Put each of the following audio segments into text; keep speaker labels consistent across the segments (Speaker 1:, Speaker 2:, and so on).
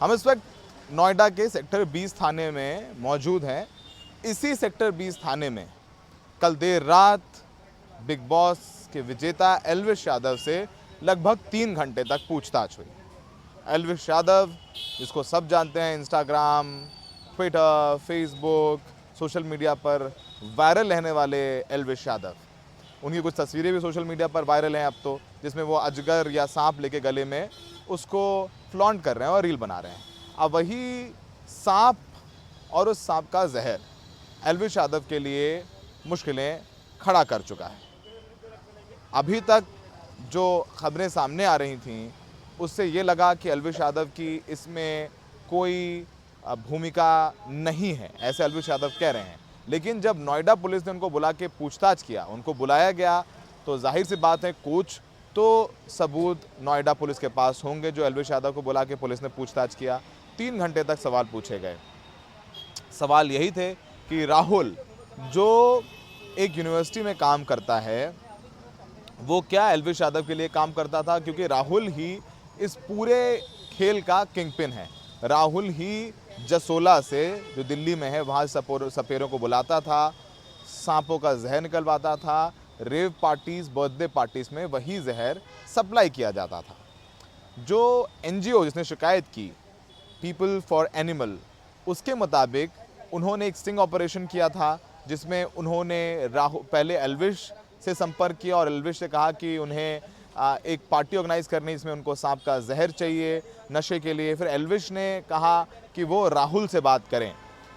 Speaker 1: हम इस वक्त नोएडा के सेक्टर 20 थाने में मौजूद हैं। इसी सेक्टर 20 थाने में कल देर रात बिग बॉस के विजेता एल्विश यादव से लगभग 3 घंटे तक पूछताछ हुई। एल्विश यादव, जिसको सब जानते हैं, Instagram, Twitter, Facebook, social media पर वायरल रहने वाले एल्विश यादव, उनकी कुछ तस्वीरें भी सोशल मीडिया पर वायरल हैं अब तो, जिसमें वो अजगर या सांप लेके गले में उसको फ्लॉन्ट कर रहे हैं और रील बना रहे हैं। अब वही सांप और उस सांप का जहर एल्विश यादव के लिए मुश्किलें खड़ा कर चुका है। अभी तक जो खबरें सामने आ रही थीं उससे ये लगा कि एल्विश यादव की इसमें कोई भूमिका नहीं है, ऐसे एल्विश यादव कह रहे हैं। लेकिन जब नोएडा पुलिस ने उनको बुला के पूछताछ किया, उनको बुलाया गया, तो जाहिर सी बात है कुछ तो सबूत नोएडा पुलिस के पास होंगे जो एल्विश यादव को बुला के पुलिस ने पूछताछ किया। 3 घंटे तक सवाल पूछे गए। सवाल यही थे कि राहुल, जो एक यूनिवर्सिटी में काम करता है, वो क्या एल्विश यादव के लिए काम करता था? क्योंकि राहुल ही इस पूरे खेल का किंगपिन है। राहुल ही जसोला से, जो दिल्ली में है, वहाँ सपेरों को बुलाता था, सांपों का जहर निकलवाता था, रेव पार्टीज़, बर्थडे पार्टीज़ में वही जहर सप्लाई किया जाता था। जो एनजीओ जिसने शिकायत की, पीपल फॉर एनिमल, उसके मुताबिक उन्होंने एक स्टिंग ऑपरेशन किया था जिसमें उन्होंने पहले एल्विश से संपर्क किया और एल्विश से कहा कि उन्हें एक पार्टी ऑर्गेनाइज करनी, इसमें उनको सांप का जहर चाहिए नशे के लिए। फिर एल्विश ने कहा कि वो राहुल से बात करें।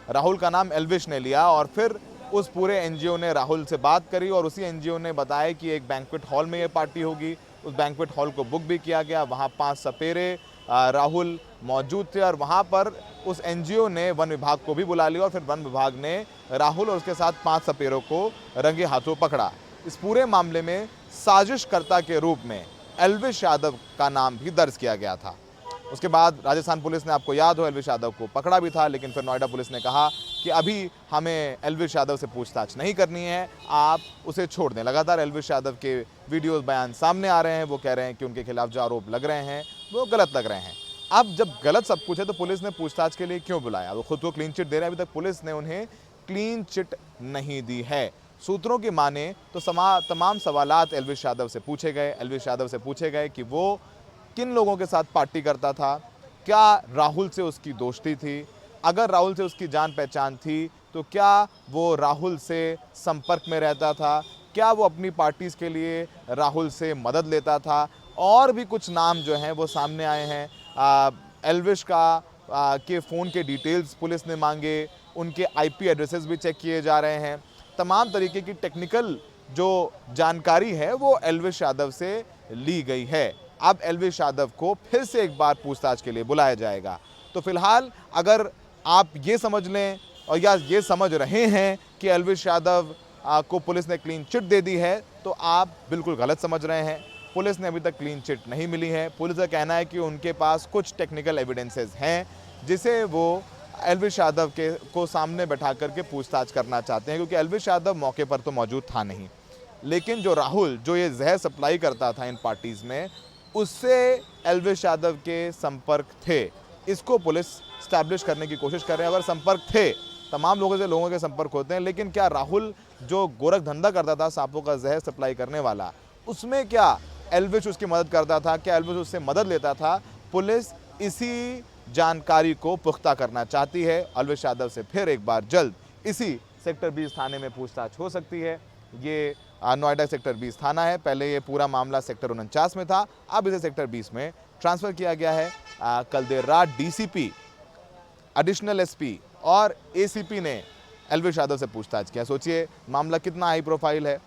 Speaker 1: राहुल का नाम एल्विश ने लिया और फिर उस पूरे एनजीओ ने राहुल से बात करी और उसी एनजीओ ने बताया कि एक बैंक्वेट हॉल में ये पार्टी होगी। उस बैंक्वेट हॉल को बुक भी किया गया। वहाँ 5 सपेरे राहुल मौजूद थे और वहाँ पर उस एनजीओ ने वन विभाग को भी बुला लिया और फिर वन विभाग ने राहुल और उसके साथ 5 सपेरों को रंगे हाथों पकड़ा। इस पूरे मामले में साजिशकर्ता के रूप में एल्विश यादव का नाम भी दर्ज किया गया था। उसके बाद राजस्थान पुलिस ने, आपको याद हो, एल्विश यादव को पकड़ा भी था, लेकिन फिर नोएडा पुलिस ने कहा कि अभी हमें एल्विश यादव से पूछताछ नहीं करनी है, आप उसे छोड़ दें। लगातार एल्विश यादव के वीडियोस, बयान सामने आ रहे हैं। वो कह रहे हैं कि उनके खिलाफ जो आरोप लग रहे हैं वो गलत लग रहे हैं। अब जब गलत सब कुछ है तो पुलिस ने पूछताछ के लिए क्यों बुलाया? वो खुद को क्लीन चिट दे रहे हैं। अभी तक पुलिस ने उन्हें क्लीन चिट नहीं दी है। सूत्रों की माने तो तमाम सवालात एल्विश यादव से पूछे गए। एल्विश यादव से पूछे गए कि वो किन लोगों के साथ पार्टी करता था, क्या राहुल से उसकी दोस्ती थी, अगर राहुल से उसकी जान पहचान थी तो क्या वो राहुल से संपर्क में रहता था, क्या वो अपनी पार्टीज़ के लिए राहुल से मदद लेता था। और भी कुछ नाम जो हैं वो सामने आए हैं। एल्विश के फ़ोन के डिटेल्स पुलिस ने मांगे, उनके आईपी एड्रेसेस भी चेक किए जा रहे हैं। तमाम तरीके की टेक्निकल जो जानकारी है वो एल्विश यादव से ली गई है। अब एल्विश यादव को फिर से एक बार पूछताछ के लिए बुलाया जाएगा। तो फिलहाल अगर आप ये समझ लें और या ये समझ रहे हैं कि एल्विश यादव को पुलिस ने क्लीन चिट दे दी है, तो आप बिल्कुल गलत समझ रहे हैं। पुलिस ने अभी तक क्लीन चिट नहीं मिली है। पुलिस का कहना है कि उनके पास कुछ टेक्निकल एविडेंसेस हैं जिसे वो एल्विश यादव को सामने बैठा करके पूछताछ करना चाहते हैं, क्योंकि एल्विश यादव मौके पर तो मौजूद था नहीं, लेकिन जो राहुल, जो ये जहर सप्लाई करता था इन पार्टीज़ में, उससे एल्विश यादव के संपर्क थे। इसको पुलिस स्टैब्लिश करने की कोशिश कर रहे हैं। अगर संपर्क थे, तमाम लोगों के संपर्क होते हैं, लेकिन क्या राहुल जो गोरख धंधा करता था, सांपों का जहर सप्लाई करने वाला, उसमें क्या एल्विश उसकी मदद करता था, क्या एल्विश उससे मदद लेता था? पुलिस इसी जानकारी को पुख्ता करना चाहती है। एल्विश यादव से फिर एक बार जल्द इसी सेक्टर 20 थाने में पूछताछ हो सकती है। ये नोएडा सेक्टर 20 थाना है। पहले ये पूरा मामला सेक्टर 49 में था, अब इसे सेक्टर 20 में ट्रांसफ़र किया गया है। कल देर रात डीसीपी, एडिशनल एसपी और एसीपी ने एल्विश यादव से पूछताछ किया। सोचिए मामला कितना हाई प्रोफाइल है।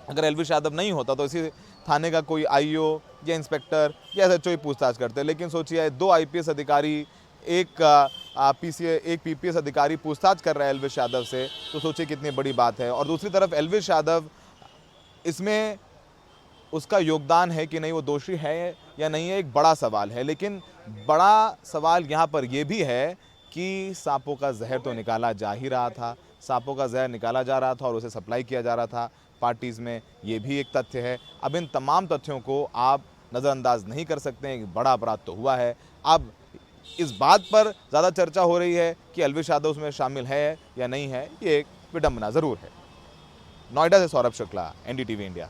Speaker 1: अगर एल्विश यादव नहीं होता तो इसी थाने का कोई आईओ या इंस्पेक्टर या एसएचओ ही पूछताछ करते। लेकिन सोचिए 2 आईपीएस अधिकारी, एक पीपीएस अधिकारी पूछताछ कर रहा है एल्विश यादव से, तो सोचिए कितनी बड़ी बात है। और दूसरी तरफ एल्विश यादव, इसमें उसका योगदान है कि नहीं, वो दोषी है या नहीं है, एक बड़ा सवाल है। लेकिन बड़ा सवाल यहाँ पर यह भी है कि सांपों का जहर तो निकाला जा ही रहा था, सांपों का जहर निकाला जा रहा था और उसे सप्लाई किया जा रहा था पार्टीज़ में, ये भी एक तथ्य है। अब इन तमाम तथ्यों को आप नज़रअंदाज नहीं कर सकते हैं। एक बड़ा अपराध तो हुआ है। अब इस बात पर ज़्यादा चर्चा हो रही है कि एल्विश यादव उसमें शामिल है या नहीं है, ये एक विडंबना ज़रूर है। नोएडा से सौरभ शुक्ला, एनडीटीवी इंडिया।